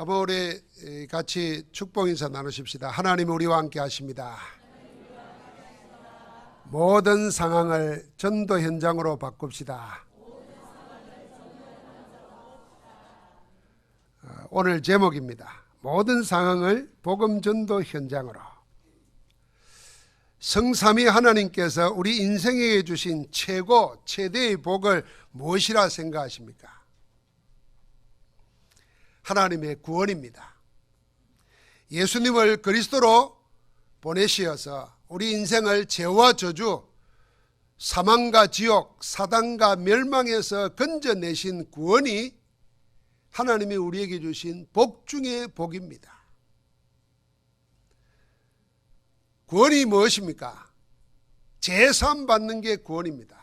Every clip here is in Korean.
아버, 우리 같이 축복 인사 나누십시다. 하나님 우리와 함께 하십니다. 모든 상황을 전도 현장으로 바꿉시다. 오늘 제목입니다. 모든 상황을 복음 전도 현장으로. 성삼위 하나님께서 우리 인생에게 주신 최대의 복을 무엇이라 생각하십니까? 하나님의 구원입니다. 예수님을 그리스도로 보내시어서 우리 인생을 죄와 저주, 사망과 지옥, 사단과 멸망에서 건져내신 구원이 하나님이 우리에게 주신 복 중의 복입니다. 구원이 무엇입니까? 죄사함 받는 게 구원입니다.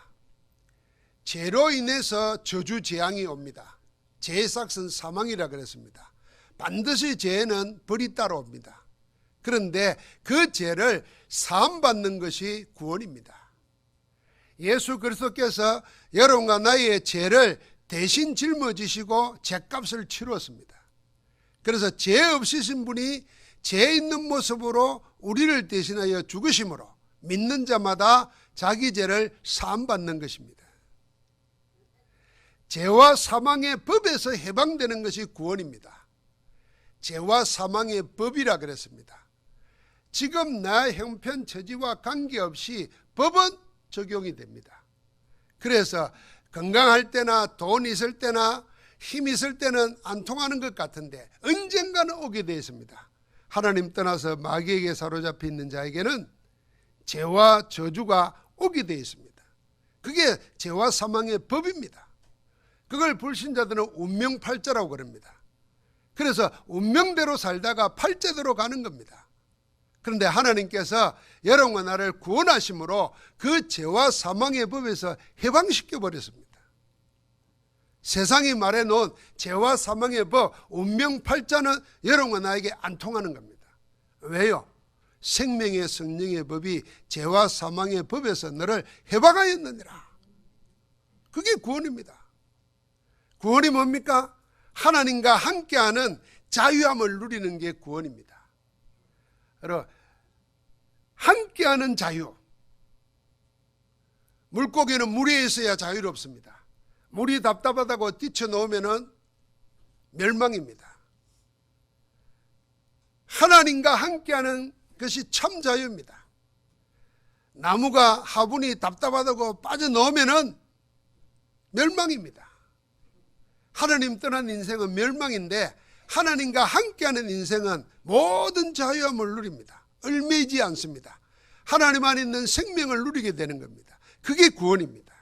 죄로 인해서 저주 재앙이 옵니다. 죄의 삭은 사망이라 그랬습니다. 반드시 죄에는 벌이 따라옵니다. 그런데 그 죄를 사함받는 것이 구원입니다. 예수 그리스도께서 여러분과 나의 죄를 대신 짊어지시고 죄값을 치루었습니다. 그래서 죄 없으신 분이 죄 있는 모습으로 우리를 대신하여 죽으심으로 믿는 자마다 자기 죄를 사함받는 것입니다. 죄와 사망의 법에서 해방되는 것이 구원입니다. 죄와 사망의 법이라 그랬습니다. 지금 나 형편 처지와 관계없이 법은 적용이 됩니다. 그래서 건강할 때나 돈 있을 때나 힘 있을 때는 안 통하는 것 같은데 언젠가는 오게 되어 있습니다. 하나님 떠나서 마귀에게 사로잡혀 있는 자에게는 죄와 저주가 오게 되어 있습니다. 그게 죄와 사망의 법입니다. 그걸 불신자들은 운명팔자라고 그럽니다. 그래서 운명대로 살다가 팔자대로 가는 겁니다. 그런데 하나님께서 여러분과 나를 구원하심으로 그 죄와 사망의 법에서 해방시켜 버렸습니다. 세상이 말해놓은 죄와 사망의 법, 운명팔자는 여러분과 나에게 안 통하는 겁니다. 왜요? 생명의 성령의 법이 죄와 사망의 법에서 너를 해방하였느니라. 그게 구원입니다. 구원이 뭡니까? 하나님과 함께하는 자유함을 누리는 게 구원입니다. 여러분, 함께하는 자유. 물고기는 물에 있어야 자유롭습니다. 물이 답답하다고 뛰쳐놓으면 멸망입니다. 하나님과 함께하는 것이 참 자유입니다. 나무가 화분이 답답하다고 빠져놓으면 멸망입니다. 하나님 떠난 인생은 멸망인데 하나님과 함께하는 인생은 모든 자유함을 누립니다. 얽매이지 않습니다. 하나님 안에 있는 생명을 누리게 되는 겁니다. 그게 구원입니다.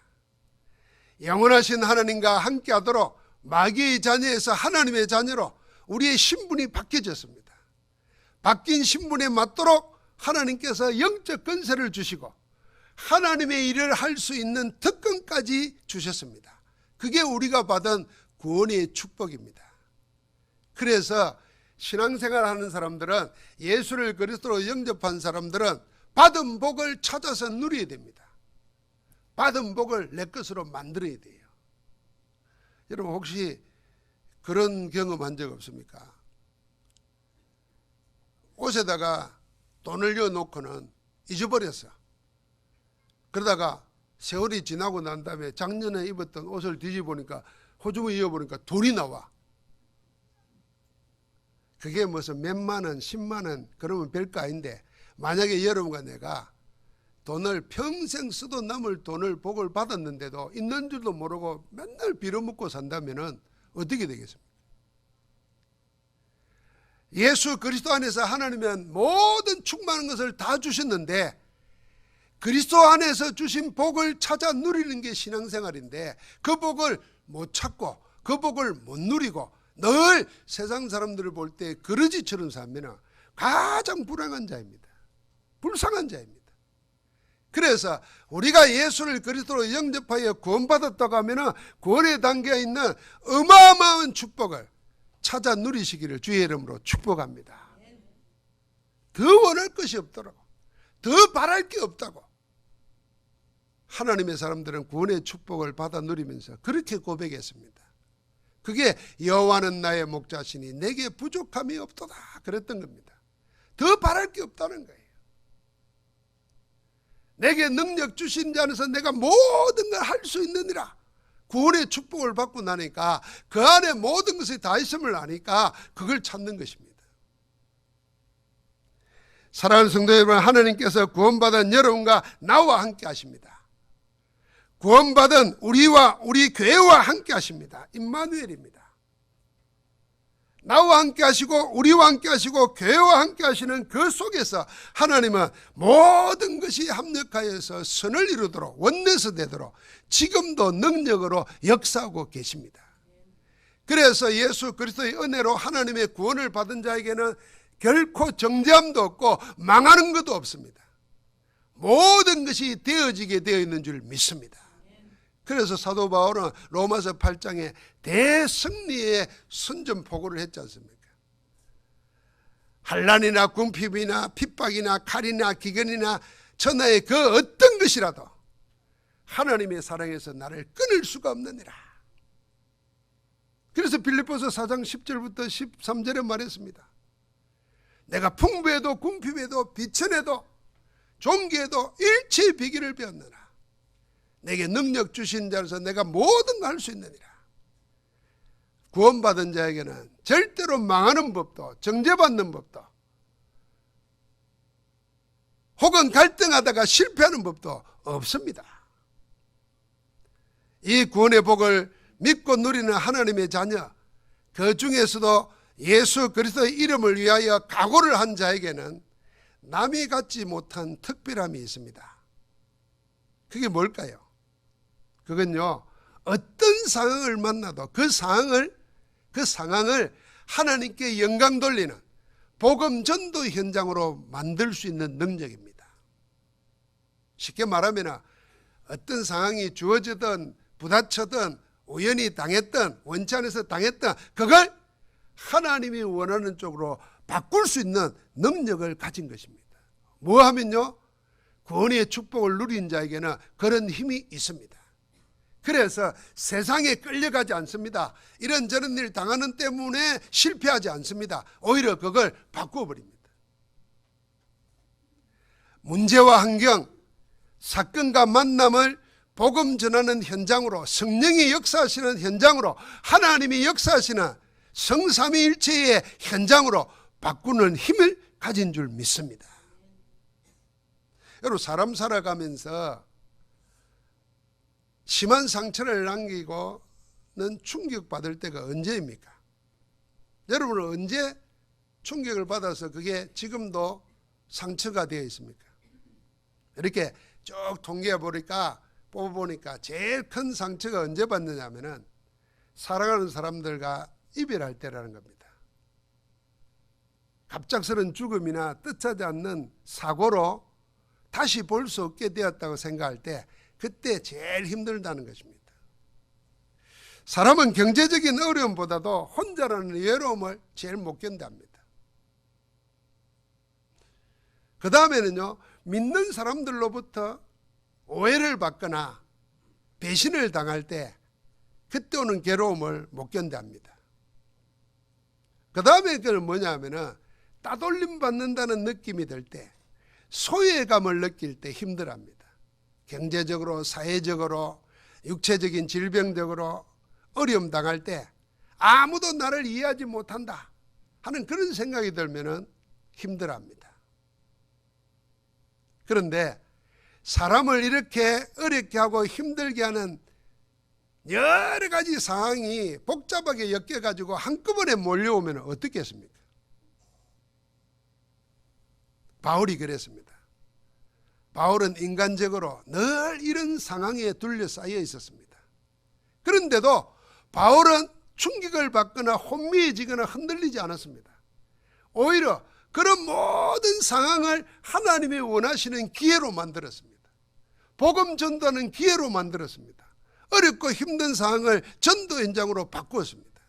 영원하신 하나님과 함께하도록 마귀의 자녀에서 하나님의 자녀로 우리의 신분이 바뀌어졌습니다. 바뀐 신분에 맞도록 하나님께서 영적 권세를 주시고 하나님의 일을 할 수 있는 특권까지 주셨습니다. 그게 우리가 받은 구원의 축복입니다. 그래서 신앙생활 하는 사람들은, 예수를 그리스도로 영접한 사람들은 받은 복을 찾아서 누려야 됩니다. 받은 복을 내 것으로 만들어야 돼요. 여러분 혹시 그런 경험한 적 없습니까? 옷에다가 돈을 넣어놓고는 잊어버렸어. 그러다가 세월이 지나고 난 다음에 작년에 입었던 옷을 뒤집어보니까 호주머니 이어보니까 돈이 나와. 그게 무슨 몇만 원, 10만 원 그러면 별거 아닌데, 만약에 여러분과 내가 돈을 평생 쓰도 남을 돈을 복을 받았는데도 있는 줄도 모르고 맨날 빌어먹고 산다면 어떻게 되겠습니까? 예수 그리스도 안에서 하나님은 모든 충만한 것을 다 주셨는데 그리스도 안에서 주신 복을 찾아 누리는 게 신앙생활인데, 그 복을 못 찾고 그 복을 못 누리고 늘 세상 사람들을 볼 때 거르지처럼 살면 가장 불행한 자입니다. 불쌍한 자입니다. 그래서 우리가 예수를 그리스도로 영접하여 구원받았다고 하면 구원에 담겨 있는 어마어마한 축복을 찾아 누리시기를 주의 이름으로 축복합니다. 더 원할 것이 없더라고. 더 바랄 게 없다고. 하나님의 사람들은 구원의 축복을 받아 누리면서 그렇게 고백했습니다. 그게 여호와는 나의 목자시니 내게 부족함이 없도다 그랬던 겁니다. 더 바랄 게 없다는 거예요. 내게 능력 주신 자 안에서 내가 모든 걸 할 수 있느니라. 구원의 축복을 받고 나니까 그 안에 모든 것이 다 있음을 아니까 그걸 찾는 것입니다. 사랑하는 성도 여러분, 하나님께서 구원받은 여러분과 나와 함께 하십니다. 구원받은 우리와 우리 교회와 함께 하십니다. 임마누엘입니다. 나와 함께 하시고 우리와 함께 하시고 교회와 함께 하시는 그 속에서 하나님은 모든 것이 합력하여서 선을 이루도록 원내서 되도록 지금도 능력으로 역사하고 계십니다. 그래서 예수 그리스도의 은혜로 하나님의 구원을 받은 자에게는 결코 정죄함도 없고 망하는 것도 없습니다. 모든 것이 되어지게 되어 있는 줄 믿습니다. 그래서 사도 바울은 로마서 8장에 대승리의 선전포고를 했지 않습니까? 환난이나 궁핍이나 핍박이나 칼이나 기근이나 천하의 그 어떤 것이라도 하나님의 사랑에서 나를 끊을 수가 없느니라. 그래서 빌립보서 4장 10절부터 13절에 말했습니다. 내가 풍부해도 궁핍해도 비천해도 종기에도 일체의 비기를 배웠느라 내게 능력 주신 자로서 내가 모든 걸 할 수 있느니라. 구원받은 자에게는 절대로 망하는 법도 정죄받는 법도 혹은 갈등하다가 실패하는 법도 없습니다. 이 구원의 복을 믿고 누리는 하나님의 자녀, 그 중에서도 예수 그리스도의 이름을 위하여 각오를 한 자에게는 남이 갖지 못한 특별함이 있습니다. 그게 뭘까요? 그건요, 어떤 상황을 만나도 그 상황을 하나님께 영광 돌리는 복음 전도 현장으로 만들 수 있는 능력입니다. 쉽게 말하면 어떤 상황이 주어지든 부딪혀든 우연히 당했든 원치 않아서 당했든 그걸 하나님이 원하는 쪽으로 바꿀 수 있는 능력을 가진 것입니다. 뭐 하면요, 구원의 축복을 누린 자에게는 그런 힘이 있습니다. 그래서 세상에 끌려가지 않습니다. 이런저런 일 당하는 때문에 실패하지 않습니다. 오히려 그걸 바꿔버립니다. 문제와 환경, 사건과 만남을 복음 전하는 현장으로, 성령이 역사하시는 현장으로, 하나님이 역사하시는 성삼위일체의 현장으로 바꾸는 힘을 가진 줄 믿습니다. 여러분, 사람 살아가면서 심한 상처를 남기고는 충격받을 때가 언제입니까? 여러분은 언제 충격을 받아서 그게 지금도 상처가 되어 있습니까? 이렇게 쭉 통계해 보니까 뽑아보니까 제일 큰 상처가 언제 받느냐면은 사랑하는 사람들과 이별할 때라는 겁니다. 갑작스런 죽음이나 뜻하지 않는 사고로 다시 볼 수 없게 되었다고 생각할 때 그때 제일 힘들다는 것입니다. 사람은 경제적인 어려움보다도 혼자라는 외로움을 제일 못 견뎌합니다. 그 다음에는요, 믿는 사람들로부터 오해를 받거나 배신을 당할 때 그때 오는 괴로움을 못 견뎌합니다. 그 다음에 그건 뭐냐면은 따돌림 받는다는 느낌이 들 때, 소외감을 느낄 때 힘들어합니다. 경제적으로, 사회적으로, 육체적인 질병적으로 어려움 당할 때 아무도 나를 이해하지 못한다 하는 그런 생각이 들면은 힘들어합니다. 그런데 사람을 이렇게 어렵게 하고 힘들게 하는 여러 가지 상황이 복잡하게 엮여가지고 한꺼번에 몰려오면 어떻게 했습니까? 바울이 그랬습니다. 바울은 인간적으로 늘 이런 상황에 둘러싸여 있었습니다. 그런데도 바울은 충격을 받거나 혼미해지거나 흔들리지 않았습니다. 오히려 그런 모든 상황을 하나님이 원하시는 기회로 만들었습니다. 복음 전도하는 기회로 만들었습니다. 어렵고 힘든 상황을 전도 현장으로 바꾸었습니다.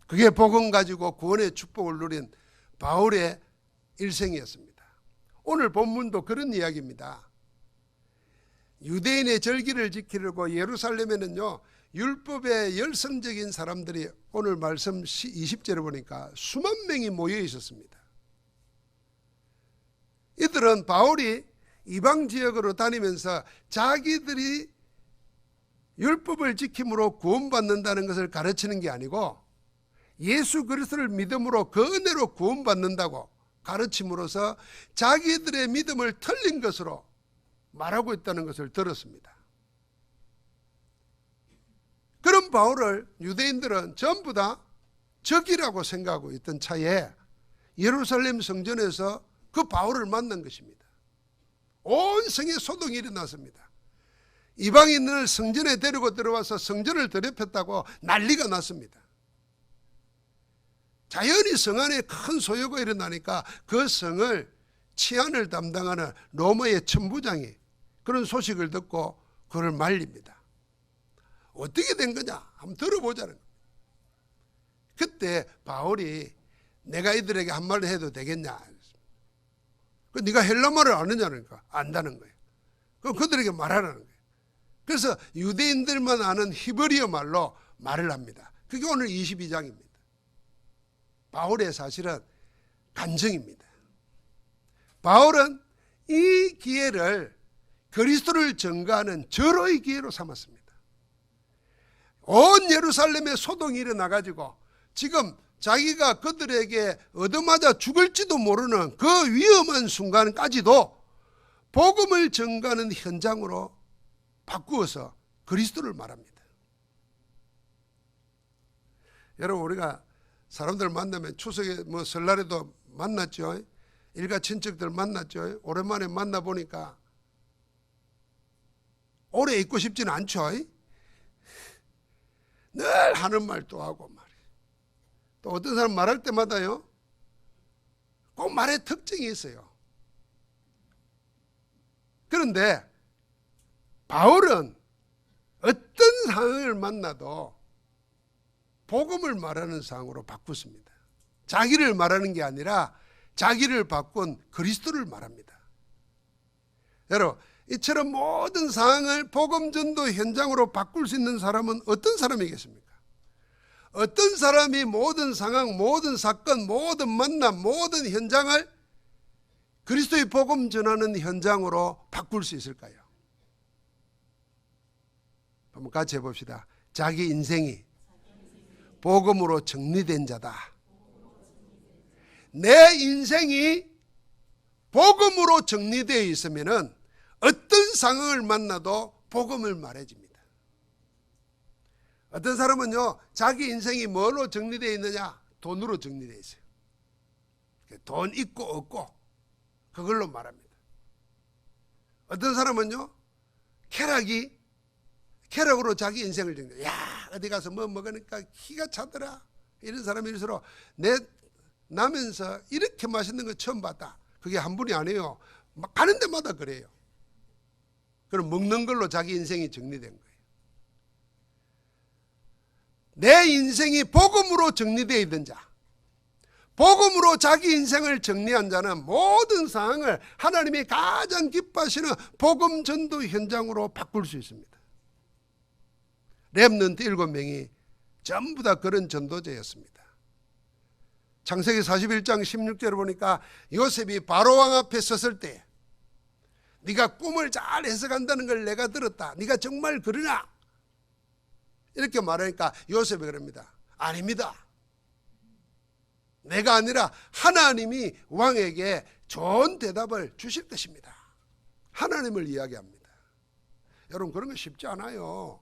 그게 복음 가지고 구원의 축복을 누린 바울의 일생이었습니다. 오늘 본문도 그런 이야기입니다. 유대인의 절기를 지키려고 예루살렘에는요, 율법의 열성적인 사람들이 오늘 말씀 20절에 보니까 수만 명이 모여 있었습니다. 이들은 바울이 이방 지역으로 다니면서 자기들이 율법을 지킴으로 구원받는다는 것을 가르치는 게 아니고 예수 그리스도를 믿음으로 그 은혜로 구원받는다고 가르침으로써 자기들의 믿음을 틀린 것으로 말하고 있다는 것을 들었습니다. 그런 바울을 유대인들은 전부 다 적이라고 생각하고 있던 차에 예루살렘 성전에서 그 바울을 만난 것입니다. 온 성에 소동이 일어났습니다. 이방인을 성전에 데리고 들어와서 성전을 더럽혔다고 난리가 났습니다. 자연히 성 안에 큰 소요가 일어나니까 그 성을 치안을 담당하는 로마의 천부장이 그런 소식을 듣고 그를 말립니다. 어떻게 된 거냐? 한번 들어보자는 거예요. 그때 바울이 내가 이들에게 한마디 해도 되겠냐? 네가 헬라말을 아느냐니까 안다는 거예요. 그럼 그들에게 말하라는 거예요. 그래서 유대인들만 아는 히브리어 말로 말을 합니다. 그게 오늘 22장입니다. 바울의 사실은 간증입니다. 바울은 이 기회를 그리스도를 전가하는 절호의 기회로 삼았습니다. 온 예루살렘에 소동이 일어나가지고 지금 자기가 그들에게 얻어맞아 죽을지도 모르는 그 위험한 순간까지도 복음을 전가하는 현장으로 바꾸어서 그리스도를 말합니다. 여러분, 우리가 사람들 만나면 추석에 설날에도 만났죠. 일가 친척들 만났죠. 오랜만에 만나보니까 오래 있고 싶지는 않죠. 늘 하는 말 또 하고 말이에요. 또 어떤 사람 말할 때마다요, 꼭 말의 특징이 있어요. 그런데 바울은 어떤 상황을 만나도 복음을 말하는 상황으로 바꿨습니다. 자기를 말하는 게 아니라 자기를 바꾼 그리스도를 말합니다. 여러분, 이처럼 모든 상황을 복음 전도 현장으로 바꿀 수 있는 사람은 어떤 사람이겠습니까? 어떤 사람이 모든 상황, 모든 사건, 모든 만남, 모든 현장을 그리스도의 복음 전하는 현장으로 바꿀 수 있을까요? 한번 같이 해봅시다. 자기 인생이 복음으로 정리된 자다. 내 인생이 복음으로 정리되어 있으면은 어떤 상황을 만나도 복음을 말해줍니다. 어떤 사람은요, 자기 인생이 뭘로 정리되어 있느냐? 돈으로 정리되어 있어요. 돈 있고 없고 그걸로 말합니다. 어떤 사람은요, 쾌락으로 자기 인생을 정리해요. 야, 어디 가서 뭐 먹으니까 기가 차더라. 이런 사람일수록 내 나면서 이렇게 맛있는 거 처음 봤다. 그게 한 분이 아니에요. 막 가는 데마다 그래요. 그럼 먹는 걸로 자기 인생이 정리된 거예요. 내 인생이 복음으로 정리되어 있는 자, 복음으로 자기 인생을 정리한 자는 모든 상황을 하나님이 가장 기뻐하시는 복음 전도 현장으로 바꿀 수 있습니다. 렘넌트 7명이 전부 다 그런 전도자였습니다. 창세기 41장 16절을 보니까 요셉이 바로왕 앞에 섰을 때 네가 꿈을 잘 해석한다는 걸 내가 들었다. 네가 정말 그러냐? 이렇게 말하니까 요셉이 그럽니다. 아닙니다. 내가 아니라 하나님이 왕에게 좋은 대답을 주실 것입니다. 하나님을 이야기합니다. 여러분, 그런 거 쉽지 않아요.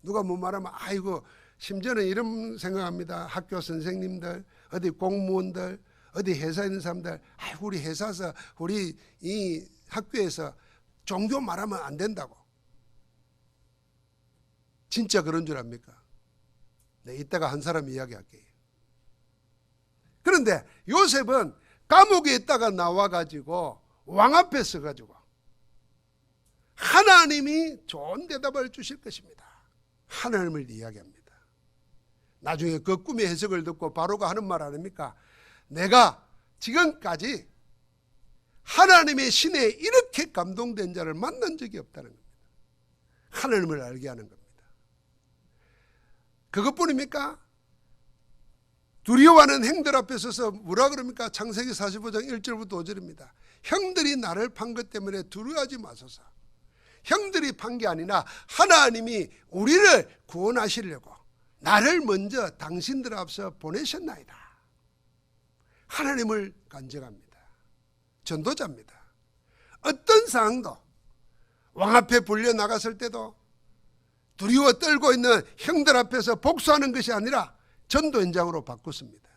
누가 뭐 말하면 아이고, 심지어는 이런 생각합니다. 학교 선생님들, 어디 공무원들, 어디 회사에 있는 사람들, 아이고, 우리 회사에서 우리 이 학교에서 종교 말하면 안 된다고. 진짜 그런 줄 압니까? 네, 이따가 한 사람 이야기할게요. 그런데 요셉은 감옥에 있다가 나와가지고 왕 앞에 서가지고 하나님이 좋은 대답을 주실 것입니다. 하나님을 이야기합니다. 나중에 그 꿈의 해석을 듣고 바로가 하는 말 아닙니까? 내가 지금까지 하나님의 신에 이렇게 감동된 자를 만난 적이 없다는 겁니다. 하나님을 알게 하는 겁니다. 그것뿐입니까? 두려워하는 형들 앞에 서서 뭐라 그럽니까? 창세기 45장 1절부터 5절입니다. 형들이 나를 판 것 때문에 두려워하지 마소서. 형들이 판 게 아니라 하나님이 우리를 구원하시려고 나를 먼저 당신들 앞서 보내셨나이다. 하나님을 간증합니다. 전도자입니다. 어떤 상황도 왕 앞에 불려 나갔을 때도 두려워 떨고 있는 형들 앞에서 복수하는 것이 아니라 전도 현장으로 바꿨습니다.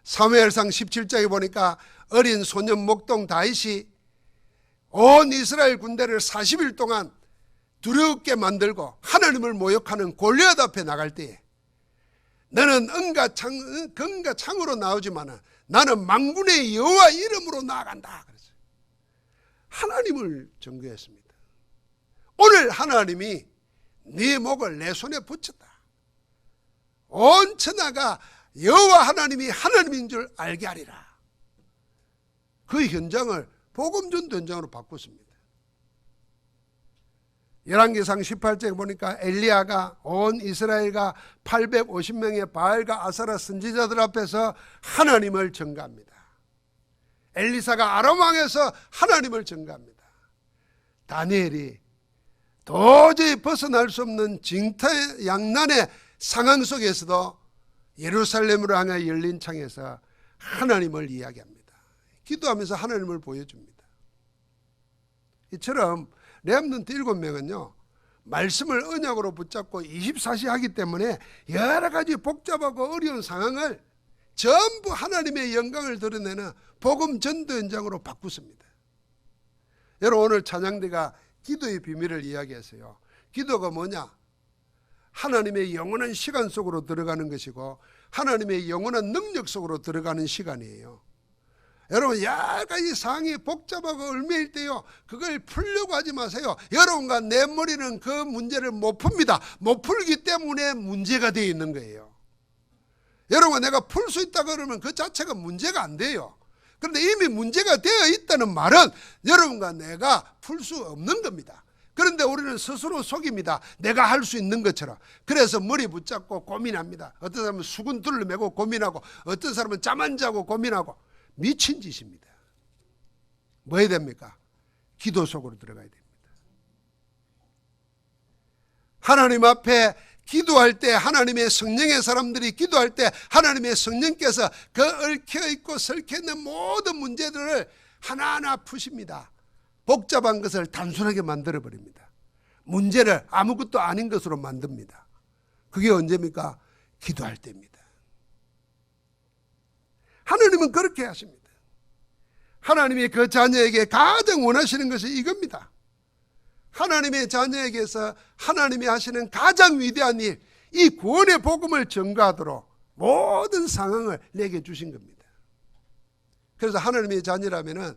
사무엘상 17장에 보니까 어린 소년 목동 다윗이 온 이스라엘 군대를 40일 동안 두렵게 만들고 하나님을 모욕하는 골리앗 앞에 나갈 때에 너는 은과 창으로 나오지만 나는 만군의 여호와 이름으로 나아간다. 그랬어요. 하나님을 증거했습니다. 오늘 하나님이 네 목을 내 손에 붙였다. 온 천하가 여호와 하나님이 하나님인 줄 알게 하리라. 그 현장을 복음전도 현장으로 바꿨습니다. 열왕기상 18장에 보니까 엘리야가 온 이스라엘과 850명의 바알과 아사라 선지자들 앞에서 하나님을 전가합니다. 엘리사가 아람 왕에서 하나님을 전가합니다. 다니엘이 도저히 벗어날 수 없는 징타양난의 상황 속에서도 예루살렘으로 향해 열린 창에서 하나님을 이야기합니다. 기도하면서 하나님을 보여줍니다. 이처럼 렘넌트 7명은요 말씀을 언약으로 붙잡고 24시 하기 때문에 여러 가지 복잡하고 어려운 상황을 전부 하나님의 영광을 드러내는 복음 전도 현장으로 바꾸습니다. 여러분, 오늘 찬양대가 기도의 비밀을 이야기했어요. 기도가 뭐냐? 하나님의 영원한 시간 속으로 들어가는 것이고 하나님의 영원한 능력 속으로 들어가는 시간이에요. 여러분, 여러 가지 상황이 복잡하고 얽매일 때요 그걸 풀려고 하지 마세요. 여러분과 내 머리는 그 문제를 못 풉니다. 못 풀기 때문에 문제가 되어 있는 거예요. 여러분, 내가 풀 수 있다 그러면 그 자체가 문제가 안 돼요. 그런데 이미 문제가 되어 있다는 말은 여러분과 내가 풀 수 없는 겁니다. 그런데 우리는 스스로 속입니다. 내가 할 수 있는 것처럼. 그래서 머리 붙잡고 고민합니다. 어떤 사람은 수건 둘러매고 고민하고, 어떤 사람은 잠 안 자고 고민하고. 미친 짓입니다. 뭐 해야 됩니까? 기도 속으로 들어가야 됩니다. 하나님 앞에 기도할 때, 하나님의 성령의 사람들이 기도할 때 하나님의 성령께서 그 얽혀있고 설켜있는 모든 문제들을 하나하나 푸십니다. 복잡한 것을 단순하게 만들어버립니다. 문제를 아무것도 아닌 것으로 만듭니다. 그게 언제입니까? 기도할 때입니다. 하나님은 그렇게 하십니다. 하나님이 그 자녀에게 가장 원하시는 것이 이겁니다. 하나님의 자녀에게서 하나님이 하시는 가장 위대한 일, 이 구원의 복음을 전가하도록 모든 상황을 내게 주신 겁니다. 그래서 하나님의 자녀라면은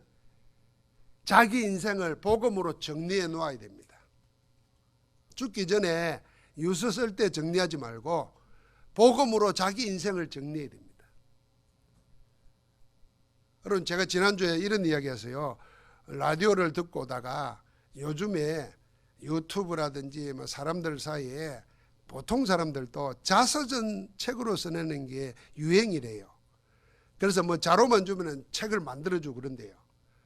자기 인생을 복음으로 정리해 놓아야 됩니다. 죽기 전에 유서 쓸 때 정리하지 말고 복음으로 자기 인생을 정리해야 됩니다. 여러분, 제가 지난주에 이런 이야기 했어요. 라디오를 듣고 오다가 요즘에 유튜브라든지 뭐 사람들 사이에 보통 사람들도 자서전 책으로 써내는 게 유행이래요. 그래서 뭐 자료만 주면은 책을 만들어주고 그런데요.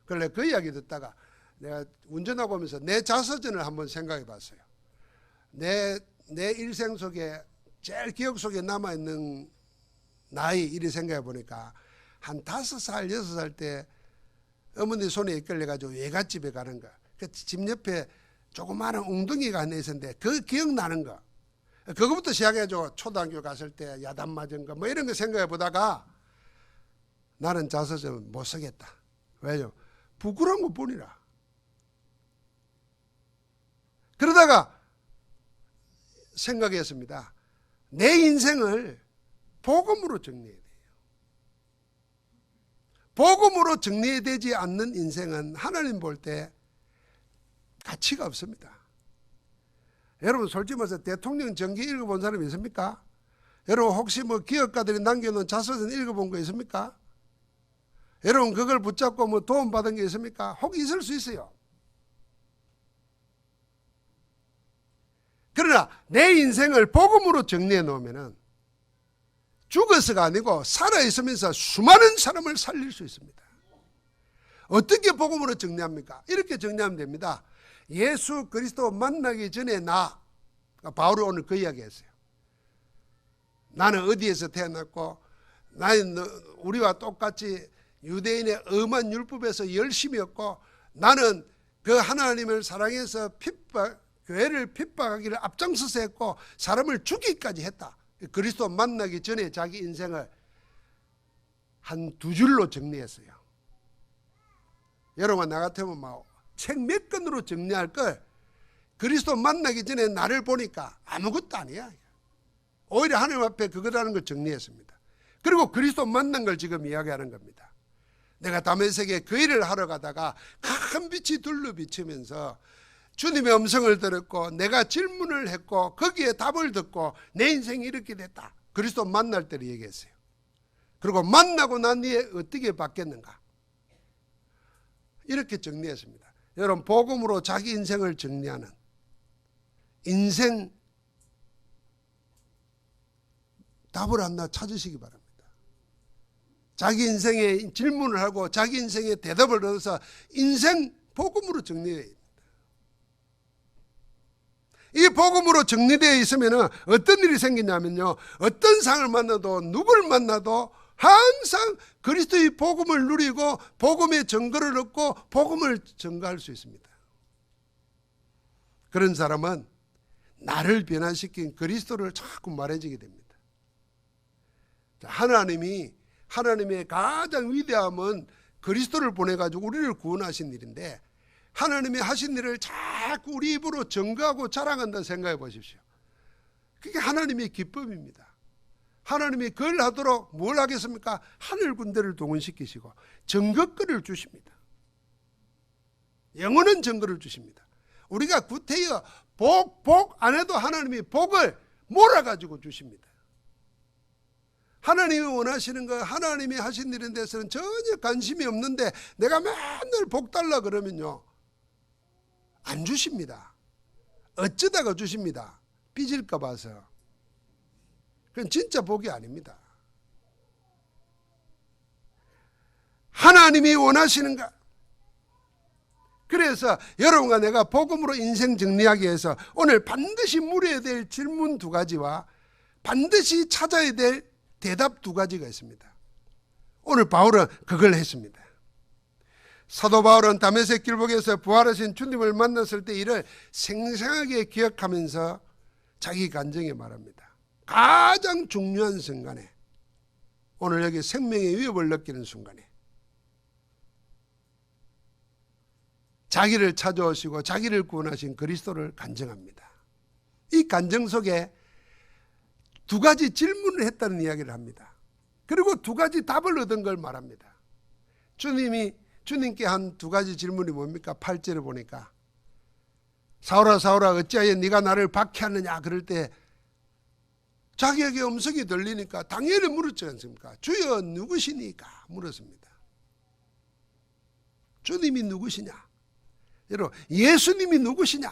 그래 그 이야기 듣다가 내가 운전하고 오면서 내 자서전을 한번 생각해 봤어요. 내 일생 속에 제일 기억 속에 남아있는 나이 이리 생각해 보니까 한 5살, 6살 때 어머니 손에 이끌려가지고 외갓집에 가는 거. 그 집 옆에 조그마한 웅덩이가 하나 있었는데 그 기억나는 거. 그거부터 시작해가지고 초등학교 갔을 때 야단 맞은 거 뭐 이런 거 생각해 보다가 나는 자서전 못 쓰겠다. 왜요? 부끄러운 것 뿐이라. 그러다가 생각했습니다. 내 인생을 복음으로 정리해야 돼요. 복음으로 정리되지 않는 인생은 하나님 볼 때 가치가 없습니다. 여러분, 솔직히 말해서 대통령 정기 읽어본 사람이 있습니까? 여러분, 혹시 뭐 기업가들이 남겨놓은 자서전 읽어본 거 있습니까? 여러분, 그걸 붙잡고 뭐 도움받은 게 있습니까? 혹 있을 수 있어요. 그러나 내 인생을 복음으로 정리해 놓으면 죽어서가 아니고 살아있으면서 수많은 사람을 살릴 수 있습니다. 어떻게 복음으로 정리합니까? 이렇게 정리하면 됩니다. 예수 그리스도 만나기 전에 바울이 오늘 그 이야기 했어요. 나는 어디에서 태어났고, 나는 우리와 똑같이 유대인의 엄한 율법에서 열심히 했고, 나는 그 하나님을 사랑해서 교회를 핍박하기를 앞장서서 했고, 사람을 죽이기까지 했다. 그리스도 만나기 전에 자기 인생을 한 두 줄로 정리했어요. 여러분, 나 같으면 책 몇 권으로 정리할 걸 그리스도 만나기 전에 나를 보니까 아무것도 아니야. 오히려 하나님 앞에 그거라는 걸 정리했습니다. 그리고 그리스도 만난 걸 지금 이야기하는 겁니다. 내가 다메섹에 그 일을 하러 가다가 큰 빛이 둘러 비치면서 주님의 음성을 들었고, 내가 질문을 했고, 거기에 답을 듣고 내 인생이 이렇게 됐다. 그리스도 만날 때를 얘기했어요. 그리고 만나고 난 뒤에 어떻게 바뀌었는가, 이렇게 정리했습니다. 여러분, 복음으로 자기 인생을 정리하는 인생 답을 하나 찾으시기 바랍니다. 자기 인생에 질문을 하고 자기 인생에 대답을 얻어서 인생 복음으로 정리해야 됩니다. 이 복음으로 정리되어 있으면 어떤 일이 생기냐면요, 어떤 상을 만나도 누구를 만나도 항상 그리스도의 복음을 누리고 복음의 증거를 얻고 복음을 증거할 수 있습니다. 그런 사람은 나를 변화시킨 그리스도를 자꾸 말해주게 됩니다. 하나님의 가장 위대함은 그리스도를 보내가지고 우리를 구원하신 일인데, 하나님이 하신 일을 자꾸 우리 입으로 증거하고 자랑한다 생각해 보십시오. 그게 하나님의 기쁨입니다. 하나님이 그걸 하도록 뭘 하겠습니까? 하늘 군대를 동원시키시고 증거거리를 주십니다. 영원한 증거를 주십니다. 우리가 구태여 복 안 해도 하나님이 복을 몰아가지고 주십니다. 하나님이 원하시는 거, 하나님이 하신 일에 대해서는 전혀 관심이 없는데 내가 맨날 복 달라 그러면요, 안 주십니다. 어쩌다가 주십니다. 삐질까 봐서. 그건 진짜 복이 아닙니다. 하나님이 원하시는가? 그래서 여러분과 내가 복음으로 인생 정리하기 위해서 오늘 반드시 물어야 될 질문 두 가지와 반드시 찾아야 될 대답 두 가지가 있습니다. 오늘 바울은 그걸 했습니다. 사도 바울은 다메섹 길목에서 부활하신 주님을 만났을 때 일을 생생하게 기억하면서 자기 간증에 말합니다. 가장 중요한 순간에, 오늘 여기 생명의 위협을 느끼는 순간에 자기를 찾아오시고 자기를 구원하신 그리스도를 간증합니다. 이 간증 속에 두 가지 질문을 했다는 이야기를 합니다. 그리고 두 가지 답을 얻은 걸 말합니다. 주님께 한 두 가지 질문이 뭡니까? 8절에 보니까 사울아 사울아 어찌하여 네가 나를 박해하느냐 그럴 때 자기에게 음성이 들리니까 당연히 물었지 않습니까? 주여 누구시니까 물었습니다. 주님이 누구시냐? 여러분, 예수님이 누구시냐?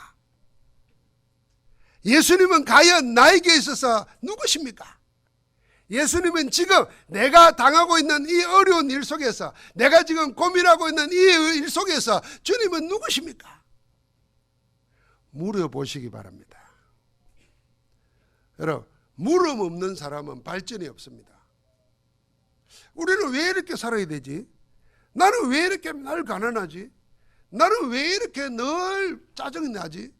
예수님은 과연 나에게 있어서 누구십니까? 예수님은 지금 내가 당하고 있는 이 어려운 일 속에서, 내가 지금 고민하고 있는 이 일 속에서 주님은 누구십니까? 물어보시기 바랍니다. 여러분, 물음 없는 사람은 발전이 없습니다. 우리는 왜 이렇게 살아야 되지? 나는 왜 이렇게 날 가난하지? 나는 왜 이렇게 늘 짜증이 나지?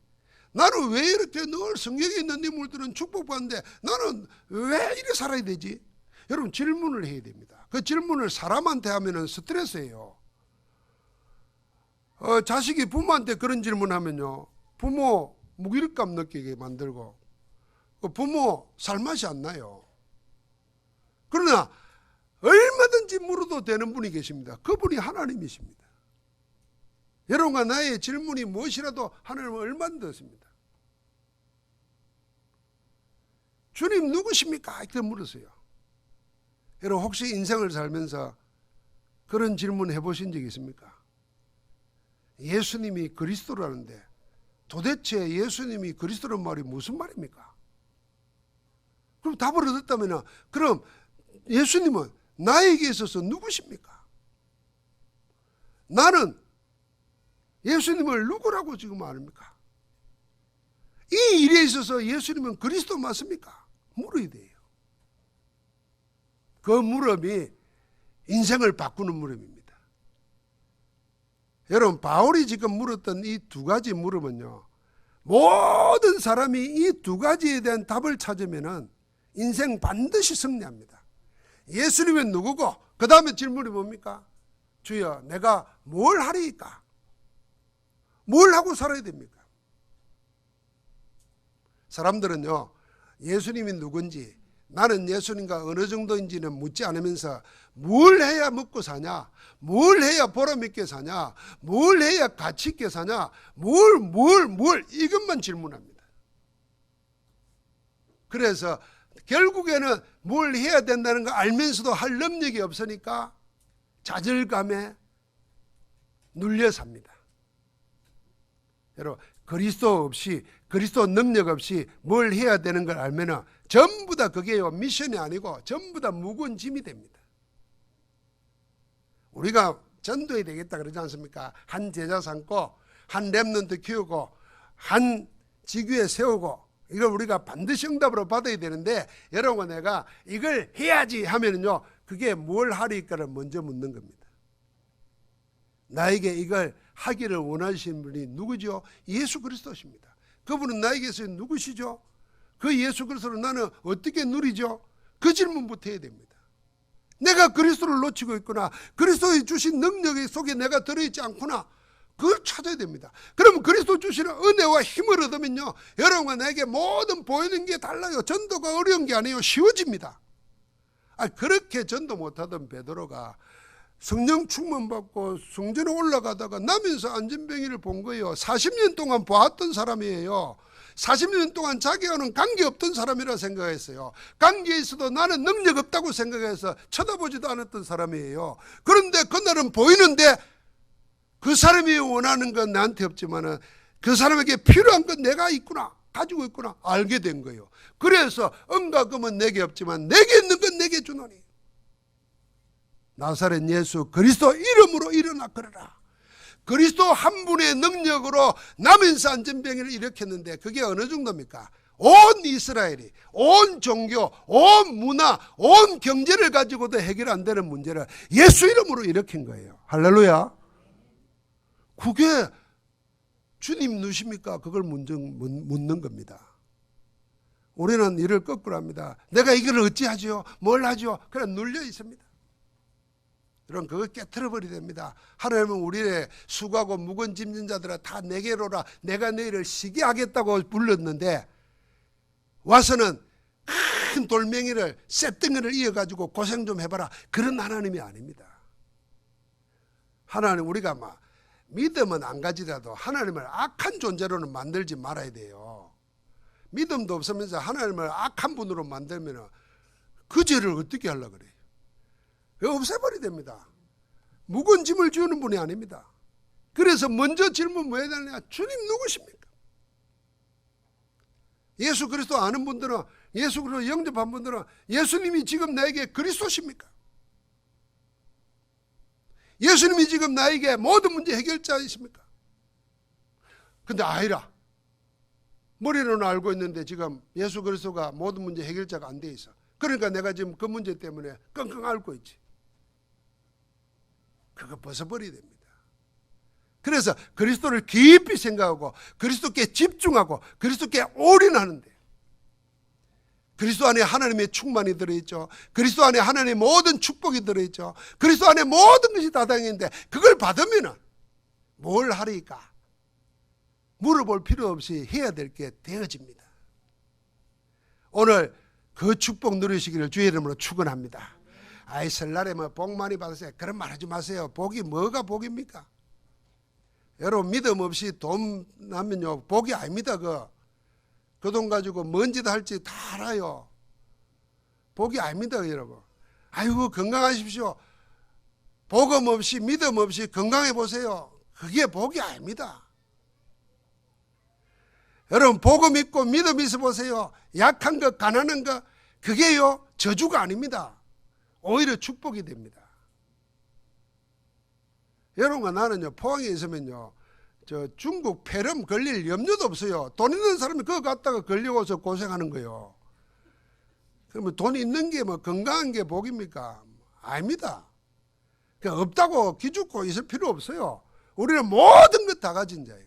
나는 왜 이렇게 늘 성경에 있는 인물들은 축복받는데 나는 왜 이렇게 살아야 되지? 여러분, 질문을 해야 됩니다. 그 질문을 사람한테 하면 스트레스예요. 자식이 부모한테 그런 질문하면요, 부모 무기력감 느끼게 만들고 부모 살맛이 안 나요. 그러나 얼마든지 물어도 되는 분이 계십니다. 그분이 하나님이십니다. 여러분과 나의 질문이 무엇이라도 하나님은 얼마나 듣습니다. 주님 누구십니까? 이렇게 물으세요. 여러분, 혹시 인생을 살면서 그런 질문 해보신 적 있습니까? 예수님이 그리스도라는데 도대체 예수님이 그리스도란 말이 무슨 말입니까? 그럼 답을 얻었다면 그럼 예수님은 나에게 있어서 누구십니까? 나는 예수님을 누구라고 지금 아닙니까? 이 일에 있어서 예수님은 그리스도 맞습니까? 물어야 돼요. 그 물음이 인생을 바꾸는 물음입니다. 여러분, 바울이 지금 물었던 이 두 가지 물음은요, 모든 사람이 이 두 가지에 대한 답을 찾으면 인생 반드시 승리합니다. 예수님은 누구고 그 다음에 질문이 뭡니까? 주여, 내가 뭘 하리이까? 뭘 하고 살아야 됩니까? 사람들은요, 예수님이 누군지, 나는 예수님과 어느 정도인지는 묻지 않으면서 뭘 해야 먹고 사냐, 뭘 해야 보람있게 사냐, 뭘 해야 가치있게 사냐, 뭘 이것만 질문합니다. 그래서 결국에는 뭘 해야 된다는 거 알면서도 할 능력이 없으니까 좌절감에 눌려 삽니다. 여러분, 그리스도 없이, 그리스도 능력 없이 뭘 해야 되는 걸 알면은 전부 다 그게요, 미션이 아니고 전부 다 무거운 짐이 됩니다. 우리가 전도해야 되겠다 그러지 않습니까? 한 제자 삼고, 한 렘넌트 키우고, 한 지교회 세우고, 이걸 우리가 반드시 응답으로 받아야 되는데, 여러분, 내가 이걸 해야지 하면은요, 그게 뭘 하리까를 먼저 묻는 겁니다. 나에게 이걸 하기를 원하시는 분이 누구죠? 예수 그리스도십니다. 그분은 나에게서 누구시죠? 그 예수 그리스도를 나는 어떻게 누리죠? 그 질문부터 해야 됩니다. 내가 그리스도를 놓치고 있구나, 그리스도의 주신 능력 속에 내가 들어있지 않구나, 그걸 찾아야 됩니다. 그러면 그리스도 주시는 은혜와 힘을 얻으면요, 여러분과 나에게 모든 보이는 게 달라요. 전도가 어려운 게 아니에요. 쉬워집니다. 그렇게 전도 못하던 베드로가 성령 충만받고 성전에 올라가다가 나면서 안전병이를 본 거예요. 40년 동안 보았던 사람이에요. 40년 동안 자기와는 관계없던 사람이라 생각했어요. 관계에 있어도 나는 능력 없다고 생각해서 쳐다보지도 않았던 사람이에요. 그런데 그날은 보이는데 그 사람이 원하는 건 나한테 없지만 그 사람에게 필요한 건 내가 있구나, 가지고 있구나 알게 된 거예요. 그래서 은과 금은 내게 없지만 내게 있는 건 내게 주노니 나사렛 예수 그리스도 이름으로 일어나 걸어라. 그리스도 한 분의 능력으로 나면서 안전병을 일으켰는데 그게 어느 정도입니까? 온 이스라엘이, 온 종교, 온 문화, 온 경제를 가지고도 해결 안 되는 문제를 예수 이름으로 일으킨 거예요. 할렐루야. 그게 주님 누십니까? 그걸 묻는 겁니다. 우리는 일을 거꾸로 합니다. 내가 이걸 어찌하죠? 뭘 하죠? 그냥 눌려 있습니다. 여러분, 그거 깨트려 버려야 됩니다. 하나님은 우리의 수고하고 무거운 짐진 자들아 다 내게로 오라, 내가 너희를 쉬게 하겠다고 불렀는데 와서는 큰 돌멩이를, 쇳덩이를 이어가지고 고생 좀 해봐라, 그런 하나님이 아닙니다. 하나님, 우리가 막 믿음은 안 가지라도 하나님을 악한 존재로는 만들지 말아야 돼요. 믿음도 없으면서 하나님을 악한 분으로 만들면 그 죄를 어떻게 하려고 그래요? 없애버려야 됩니다. 무거운 짐을 지우는 분이 아닙니다. 그래서 먼저 질문 뭐 해야 되느냐? 주님 누구십니까? 예수 그리스도 아는 분들은, 예수 그리스도 영접한 분들은 예수님이 지금 나에게 그리스도십니까? 예수님이 지금 나에게 모든 문제 해결자이십니까? 근데 아니라 머리로는 알고 있는데 지금 예수 그리스도가 모든 문제 해결자가 안 돼 있어. 그러니까 내가 지금 그 문제 때문에 끙끙 앓고 있지. 그거 벗어버려야 됩니다. 그래서 그리스도를 깊이 생각하고 그리스도께 집중하고 그리스도께 올인하는데, 그리스도 안에 하나님의 충만이 들어있죠. 그리스도 안에 하나님의 모든 축복이 들어있죠. 그리스도 안에 모든 것이 다 당했는데 그걸 받으면 뭘 하리까? 물어볼 필요 없이 해야 될 게 되어집니다. 오늘 그 축복 누리시기를 주의 이름으로 축원합니다. 아이, 설날에 뭐 복 많이 받으세요, 그런 말 하지 마세요. 복이 뭐가 복입니까? 여러분, 믿음 없이 돈 나면요 복이 아닙니다. 그 돈 가지고 뭔 짓 할지 다 알아요. 복이 아닙니다, 여러분. 아이고, 건강하십시오. 복음 없이, 믿음 없이 건강해 보세요. 그게 복이 아닙니다. 여러분 복음 있고 믿음 있어 보세요. 약한 것 가난한 것 그게요 저주가 아닙니다. 오히려 축복이 됩니다. 여러분과 나는요 포항에 있으면요 저 중국 폐렴 걸릴 염려도 없어요. 돈 있는 사람이 그거 갖다가 걸려서 고생하는 거예요. 그러면 돈 있는 게 뭐 건강한 게 복입니까? 아닙니다. 그러니까 없다고 기죽고 있을 필요 없어요. 우리는 모든 것 다 가진 자예요.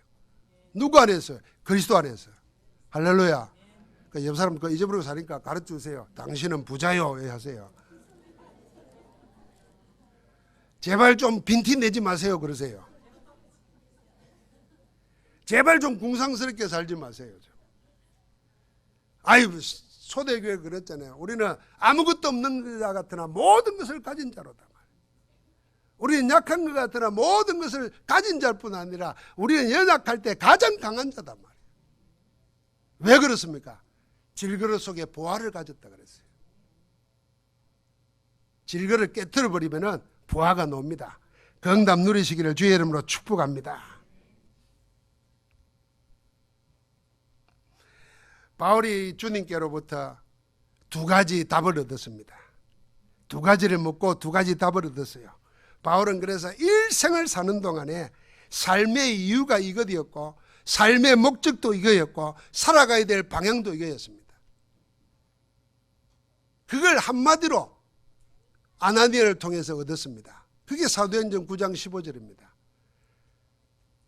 누구 안에서? 그리스도 안에서. 할렐루야. 그러니까 옆 사람 그 잊어버리고 사니까 가르쳐 주세요. 당신은 부자요 하세요. 제발 좀 빈티 내지 마세요 그러세요. 제발 좀 궁상스럽게 살지 마세요. 아유 초대교회 그랬잖아요. 우리는 아무것도 없는 자 같으나 모든 것을 가진 자로다. 우리는 약한 것 같으나 모든 것을 가진 자일 뿐 아니라 우리는 연약할 때 가장 강한 자단 말이에요. 왜 그렇습니까? 질그릇 속에 보화를 가졌다 그랬어요. 질그릇 깨트려 버리면은 보화가 놉니다. 건담 누리시기를 주의 이름으로 축복합니다. 바울이 주님께로부터 두 가지 답을 얻었습니다. 두 가지를 묻고 두 가지 답을 얻었어요. 바울은 그래서 일생을 사는 동안에 삶의 이유가 이것이었고 삶의 목적도 이거였고 살아가야 될 방향도 이거였습니다. 그걸 한마디로 아나니아를 통해서 얻었습니다. 그게 사도행전 9장 15절입니다.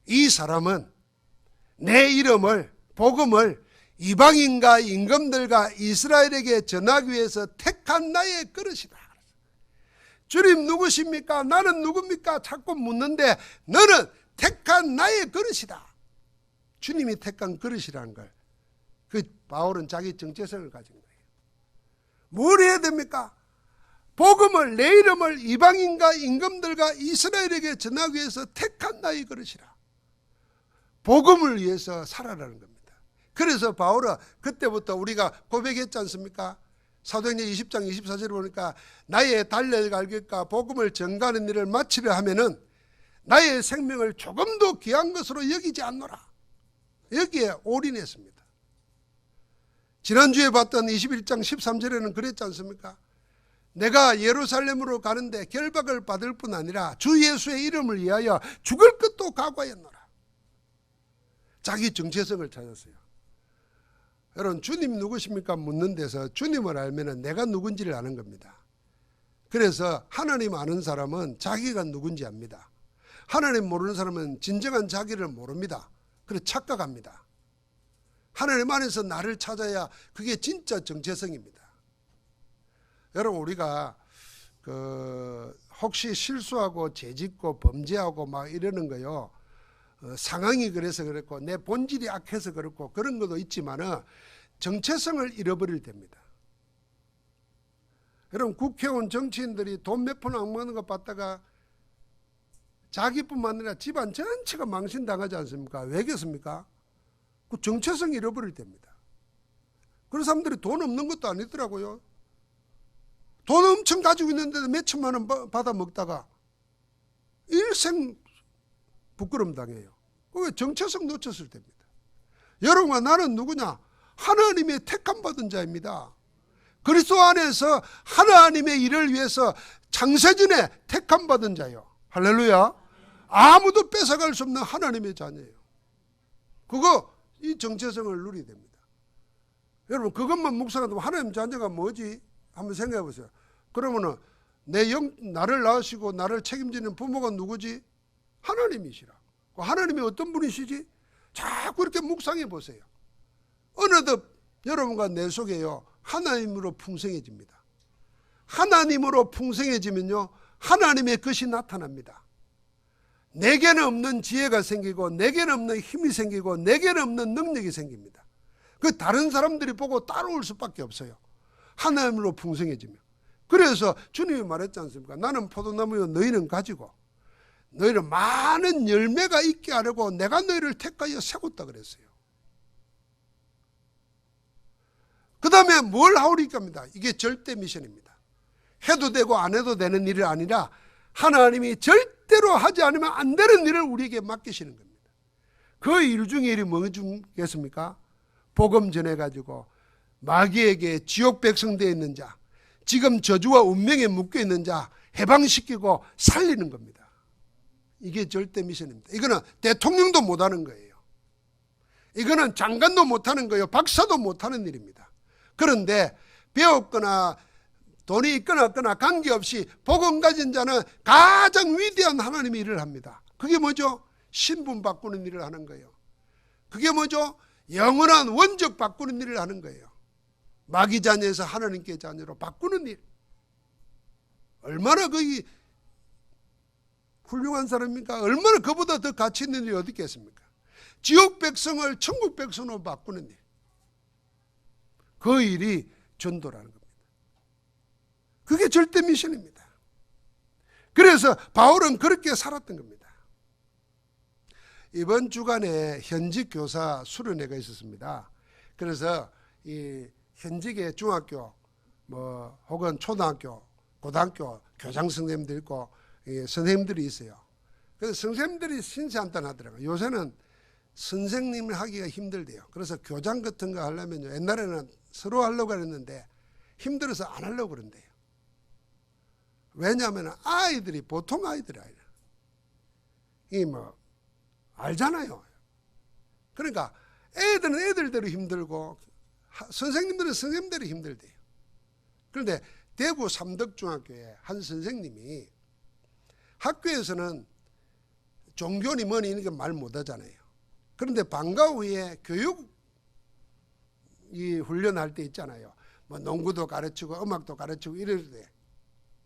이 사람은 내 이름을 복음을 이방인과 임금들과 이스라엘에게 전하기 위해서 택한 나의 그릇이다. 주님 누구십니까? 나는 누굽니까? 자꾸 묻는데 너는 택한 나의 그릇이다. 주님이 택한 그릇이라는 걸 그 바울은 자기 정체성을 가진 거예요. 뭘 해야 됩니까? 복음을 내 이름을 이방인과 임금들과 이스라엘에게 전하기 위해서 택한 나의 그릇이라. 복음을 위해서 살아라는 겁니다. 그래서 바울은 그때부터 우리가 고백했지 않습니까? 사도행전 20장 24절을 보니까 나의 달려갈 길과 복음을 전가하는 일을 마치려 하면은 나의 생명을 조금도 귀한 것으로 여기지 않노라. 여기에 올인했습니다. 지난주에 봤던 21장 13절에는 그랬지 않습니까? 내가 예루살렘으로 가는데 결박을 받을 뿐 아니라 주 예수의 이름을 위하여 죽을 것도 각오하였노라. 자기 정체성을 찾았어요. 여러분 주님 누구십니까? 묻는 데서 주님을 알면 내가 누군지를 아는 겁니다. 그래서 하나님 아는 사람은 자기가 누군지 압니다. 하나님 모르는 사람은 진정한 자기를 모릅니다. 그래서 착각합니다. 하나님 안에서 나를 찾아야 그게 진짜 정체성입니다. 여러분 우리가 혹시 실수하고 죄짓고 범죄하고 막 이러는 거요. 상황이 그래서 그렇고 내 본질이 악해서 그렇고 그런 것도 있지만은 정체성을 잃어버릴 때입니다. 여러분 국회의원 정치인들이 돈 몇 푼 안 먹는 거 봤다가 자기뿐만 아니라 집안 전체가 망신당하지 않습니까? 왜 그렇습니까? 그 정체성 잃어버릴 때입니다. 그런 사람들이 돈 없는 것도 아니더라고요. 돈 엄청 가지고 있는데도 몇 천만 원 받아 먹다가 일생 부끄럼 당해요. 그게 정체성 놓쳤을 때입니다. 여러분과 나는 누구냐? 하나님의 택함 받은 자입니다. 그리스도 안에서 하나님의 일을 위해서 창세전에 택함 받은 자요. 할렐루야. 아무도 뺏어갈 수 없는 하나님의 자녀예요. 그거 이 정체성을 누리게 됩니다. 여러분 그것만 묵상하면 하나님 자녀가 뭐지? 한번 생각해 보세요. 그러면은 나를 낳으시고 나를 책임지는 부모가 누구지? 하나님이시라. 하나님이 어떤 분이시지? 자꾸 이렇게 묵상해 보세요. 어느덧 여러분과 내 속에요 하나님으로 풍성해집니다. 하나님으로 풍성해지면요 하나님의 것이 나타납니다. 내게는 없는 지혜가 생기고 내게는 없는 힘이 생기고 내게는 없는 능력이 생깁니다. 그 다른 사람들이 보고 따라올 수밖에 없어요. 하나님으로 풍성해지면. 그래서 주님이 말했지 않습니까? 나는 포도나무요 너희는 가지고 너희는 많은 열매가 있게 하려고 내가 너희를 택하여 세웠다 그랬어요. 그 다음에 뭘 하오리까 합니다. 이게 절대 미션입니다. 해도 되고 안 해도 되는 일이 아니라 하나님이 절대로 하지 않으면 안 되는 일을 우리에게 맡기시는 겁니다. 그 일 중에 일이 뭐겠습니까? 복음 전해가지고 마귀에게 지옥 백성 되어 있는 자, 지금 저주와 운명에 묶여 있는 자 해방시키고 살리는 겁니다. 이게 절대 미션입니다. 이거는 대통령도 못하는 거예요. 이거는 장관도 못하는 거예요. 박사도 못하는 일입니다. 그런데 배웠거나 돈이 있거나 없거나 관계없이 복음 가진 자는 가장 위대한 하나님의 일을 합니다. 그게 뭐죠? 신분 바꾸는 일을 하는 거예요. 그게 뭐죠? 영원한 원적 바꾸는 일을 하는 거예요. 마귀 자녀에서 하나님께 자녀로 바꾸는 일. 얼마나 그 훌륭한 사람입니까? 얼마나 그보다 더 가치 있는 일이 어디 있겠습니까? 지옥 백성을 천국 백성으로 바꾸는 일. 그 일이 전도라는 겁니다. 그게 절대 미션입니다. 그래서 바울은 그렇게 살았던 겁니다. 이번 주간에 현직 교사 수련회가 있었습니다. 그래서 이 현직의 중학교 혹은 초등학교, 고등학교 교장 선생님들 있고 선생님들이 있어요. 그래서 선생님들이 신세한탄 하더라고요. 요새는 선생님을 하기가 힘들대요. 그래서 교장 같은 거 하려면 옛날에는 서로 하려고 했는데 힘들어서 안 하려고 그런대요. 왜냐하면 아이들이 보통 아이들 알잖아요. 그러니까 애들은 애들대로 힘들고 선생님들은 선생님대로 힘들대요. 그런데 대구 삼덕중학교에 한 선생님이 학교에서는 종교니 뭐니 이런 게 말 못하잖아요. 그런데 방과 후에 교육 훈련할 때 있잖아요. 농구도 가르치고 음악도 가르치고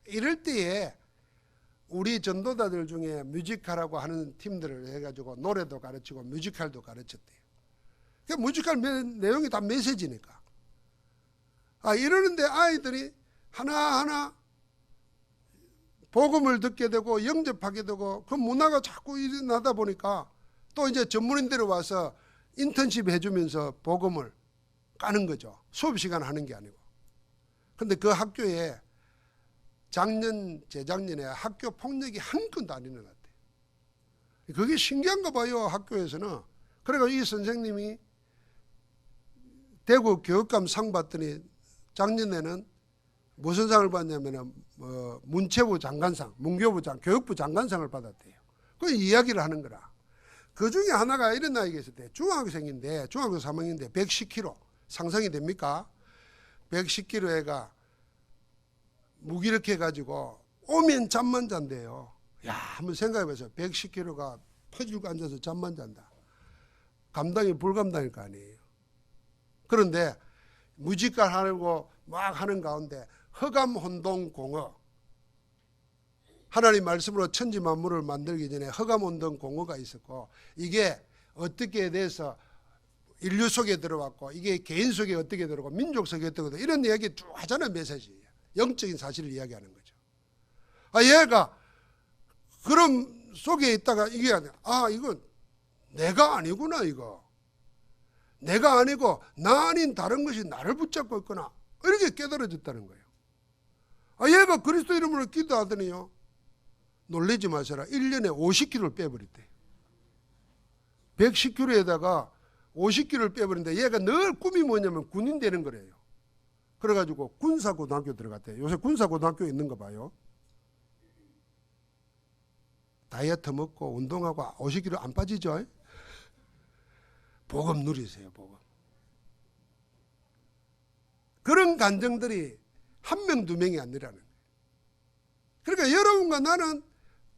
이럴 때에 우리 전도자들 중에 뮤지컬하고 하는 팀들을 해가지고 노래도 가르치고 뮤지컬도 가르쳤대요. 뮤지컬 내용이 다 메시지니까. 이러는데 아이들이 하나하나 복음을 듣게 되고 영접하게 되고 그 문화가 자꾸 일어나다 보니까 또 이제 전문인들이 와서 인턴십 해주면서 복음을 까는 거죠. 수업 시간 하는 게 아니고. 그런데 그 학교에 작년, 재작년에 학교 폭력이 한 건도 안 일어났대요. 그게 신기한가 봐요, 학교에서는. 그래서 이 선생님이 대구 교육감 상 받더니 작년에는 무슨 상을 받냐면 문체부 장관상, 문교부 교육부 장관상을 받았대요. 그 이야기를 하는 거라. 그 중에 하나가 이런 나이가 있었대요. 중학생인데, 중학교 3학년인데 110kg. 상상이 됩니까? 110kg 애가 무기력해가지고 오면 잠만 잔대요. 야, 한번 생각해보세요. 110kg가 퍼질고 앉아서 잠만 잔다. 감당이 불감당일 거 아니에요. 그런데 무지깔 하려고 막 하는 가운데 허감혼동공어, 하나님 말씀으로 천지 만물을 만들기 전에 허감혼동공어가 있었고, 이게 어떻게 돼서 인류 속에 들어왔고, 이게 개인 속에 어떻게 들어오고 민족 속에 어떻게 들어오고, 이런 이야기 쭉 하잖아요. 메시지. 영적인 사실을 이야기하는 거죠. 얘가 그런 속에 있다가 이게 이건 내가 아니구나. 이거 내가 아니고 나 아닌 다른 것이 나를 붙잡고 있구나, 이렇게 깨달아졌다는 거예요. 얘가 그리스도 이름으로 기도하더니요, 놀라지 마셔라, 1년에 50kg를 빼버렸대. 110kg에다가 50kg를 빼버린데 얘가 늘 꿈이 뭐냐면 군인 되는 거래요. 그래가지고 군사고등학교 들어갔대요. 요새 군사고등학교 있는 거 봐요. 다이어트 먹고 운동하고 50kg 안 빠지죠? 복음 누리세요, 복음. 그런 간증들이 한 명, 두 명이 아니라는 거예요. 그러니까 여러분과 나는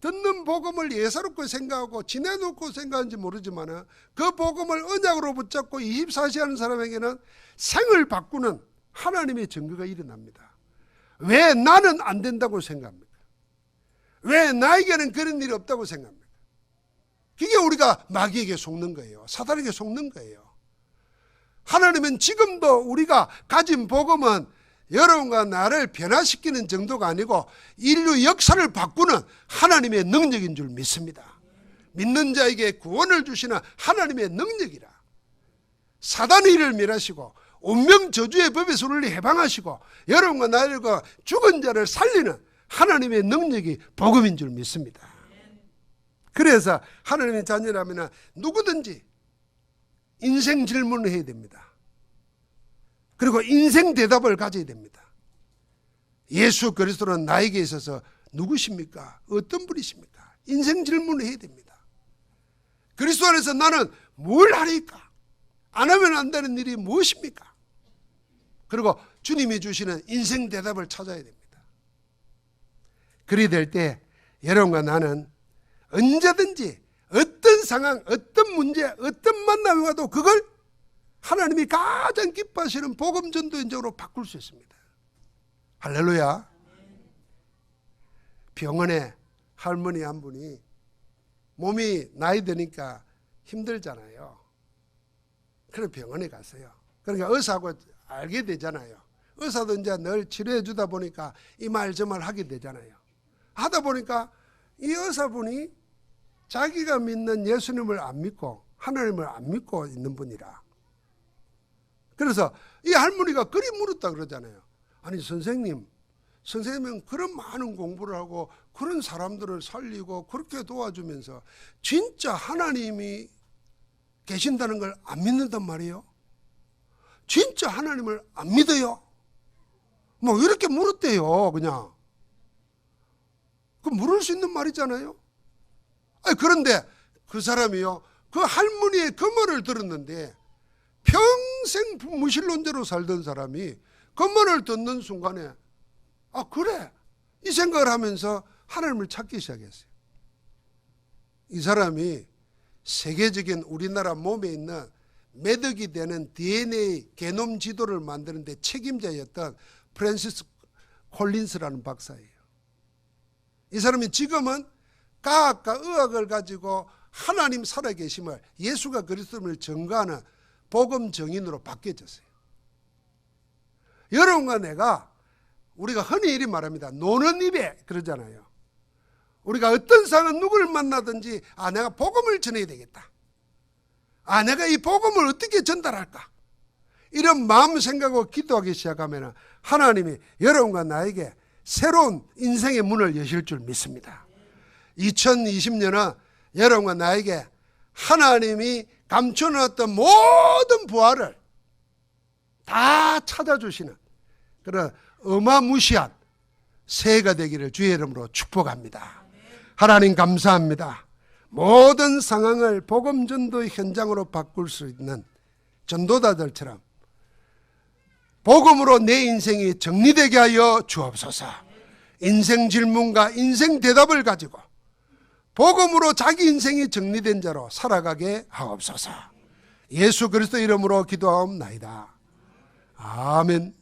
듣는 복음을 예사롭게 생각하고 지내놓고 생각하는지 모르지만 그 복음을 언약으로 붙잡고 24시 하는 사람에게는 생을 바꾸는 하나님의 증거가 일어납니다. 왜 나는 안 된다고 생각합니까? 왜 나에게는 그런 일이 없다고 생각합니까? 그게 우리가 마귀에게 속는 거예요. 사단에게 속는 거예요. 하나님은 지금도 우리가 가진 복음은 여러분과 나를 변화시키는 정도가 아니고 인류 역사를 바꾸는 하나님의 능력인 줄 믿습니다. 믿는 자에게 구원을 주시는 하나님의 능력이라. 사단의 일을 멸하시고 운명 저주의 법에서 우리를 해방하시고 여러분과 나를 죽은 자를 살리는 하나님의 능력이 복음인 줄 믿습니다. 그래서 하나님의 자녀라면 누구든지 인생 질문을 해야 됩니다. 그리고 인생 대답을 가져야 됩니다. 예수 그리스도는 나에게 있어서 누구십니까? 어떤 분이십니까? 인생 질문을 해야 됩니다. 그리스도 안에서 나는 뭘 하리까? 안 하면 안 되는 일이 무엇입니까? 그리고 주님이 주시는 인생 대답을 찾아야 됩니다. 그리 될 때 여러분과 나는 언제든지 어떤 상황, 어떤 문제, 어떤 만남이 와도 그걸 하나님이 가장 기뻐하시는 복음 전도인적으로 바꿀 수 있습니다. 할렐루야. 병원에 할머니 한 분이 몸이 나이 드니까 힘들잖아요. 그래서 병원에 갔어요. 그러니까 의사하고 알게 되잖아요. 의사도 이제 늘 치료해 주다 보니까 이 말 저 말 하게 되잖아요. 하다 보니까 이 의사분이 자기가 믿는 예수님을 안 믿고 하나님을 안 믿고 있는 분이라. 그래서 이 할머니가 그리 물었다 그러잖아요. 아니 선생님은 그런 많은 공부를 하고 그런 사람들을 살리고 그렇게 도와주면서 진짜 하나님이 계신다는 걸 안 믿는단 말이에요? 진짜 하나님을 안 믿어요? 뭐 이렇게 물었대요. 그냥 그 물을 수 있는 말이잖아요. 아니, 그런데 그 사람이요, 그 할머니의 그 말을 들었는데 평생 무신론자로 살던 사람이 그 말을 듣는 순간에 아 그래 이 생각을 하면서 하나님을 찾기 시작했어요. 이 사람이 세계적인 우리나라 몸에 있는 매덕이 되는 DNA 게놈 지도를 만드는 데 책임자였던 프랜시스 콜린스라는 박사예요. 이 사람이 지금은 과학과 의학을 가지고 하나님 살아계심을, 예수가 그리스도를 증거하는 복음 증인으로 바뀌어졌어요. 여러분과 내가, 우리가 흔히 이리 말합니다. 노는 입에 그러잖아요. 우리가 어떤 상황 누구를 만나든지 내가 복음을 전해야 되겠다. 내가 이 복음을 어떻게 전달할까? 이런 마음 생각하고 기도하기 시작하면 하나님이 여러분과 나에게 새로운 인생의 문을 여실 줄 믿습니다. 2020년은 여러분과 나에게 하나님이 감춰놨던 모든 부활을 다 찾아주시는 그런 어마무시한 새해가 되기를 주의 이름으로 축복합니다. 하나님 감사합니다. 모든 상황을 복음 전도 현장으로 바꿀 수 있는 전도자들처럼 복음으로 내 인생이 정리되게 하여 주옵소서. 인생 질문과 인생 대답을 가지고 복음으로 자기 인생이 정리된 자로 살아가게 하옵소서. 예수 그리스도 이름으로 기도하옵나이다. 아멘.